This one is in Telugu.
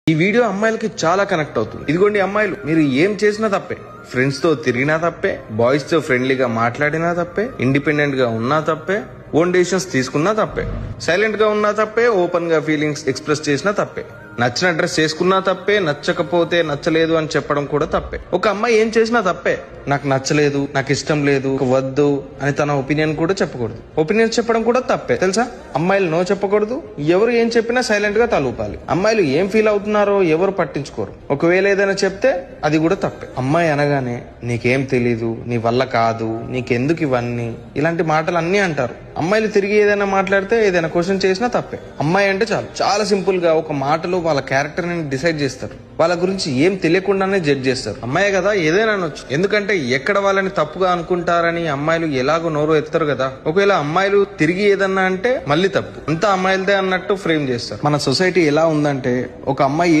ఈ వీడియో అమ్మాయిలకి చాలా కనెక్ట్ అవుతుంది. ఇదిగోండి అమ్మాయిలు, మీరు ఏం చేసినా తప్పే. ఫ్రెండ్స్ తో తిరిగినా తప్పే, బాయ్స్ తో ఫ్రెండ్లీగా మాట్లాడినా తప్పే, ఇండిపెండెంట్ గా ఉన్నా తప్పే, ఓన్ డెసిషన్స్ తీసుకున్నా తప్పే, సైలెంట్ గా ఉన్నా తప్పే, ఓపెన్ గా ఫీలింగ్స్ ఎక్స్ప్రెస్ చేసినా తప్పే, నచ్చిన డ్రెస్ చేసుకున్నా తప్పే, నచ్చకపోతే నచ్చలేదు అని చెప్పడం కూడా తప్పే. ఒక అమ్మాయి ఏం చేసినా తప్పే. నాకు నచ్చలేదు, నాకు ఇష్టం లేదు, వద్దు అని తన ఒపీనియన్ కూడా చెప్పకూడదు. ఒపీనియన్ చెప్పడం కూడా తప్పే తెలుసా. అమ్మాయిలు నో చెప్పకూడదు, ఎవరు ఏం చెప్పినా సైలెంట్ గా తలూపాలి. అమ్మాయిలు ఏం ఫీల్ అవుతున్నారో ఎవరు పట్టించుకోరు. ఒకవేళ ఏదైనా చెప్తే అది కూడా తప్పే. అమ్మాయి అనగానే నీకేం తెలీదు, నీ వల్ల కాదు, నీకెందుకు ఇవన్నీ, ఇలాంటి మాటలు అన్నీ అంటారు. అమ్మాయిలు తిరిగి ఏదైనా మాట్లాడితే, ఏదైనా క్వశ్చన్ చేసినా తప్పే. అమ్మాయి అంటే చాలు, చాలా సింపుల్ గా ఒక మాటలో వాళ్ళ క్యారెక్టర్ ని డిసైడ్ చేస్తారు. వాళ్ళ గురించి ఏం తెలియకుండానే జడ్జ్ చేస్తారు. అమ్మాయి కదా ఏదైనా అనొచ్చు, ఎందుకంటే ఎక్కడ వాళ్ళని తప్పుగా అనుకుంటారని అమ్మాయిలు ఎలాగో నోరు ఎత్తారు కదా. ఒకవేళ అమ్మాయిలు తిరిగి ఏదన్నా అంటే మళ్ళీ తప్పు, అంతా అమ్మాయిలదే అన్నట్టు ఫ్రేమ్ చేస్తారు. మన సొసైటీ ఎలా ఉందంటే, ఒక అమ్మాయి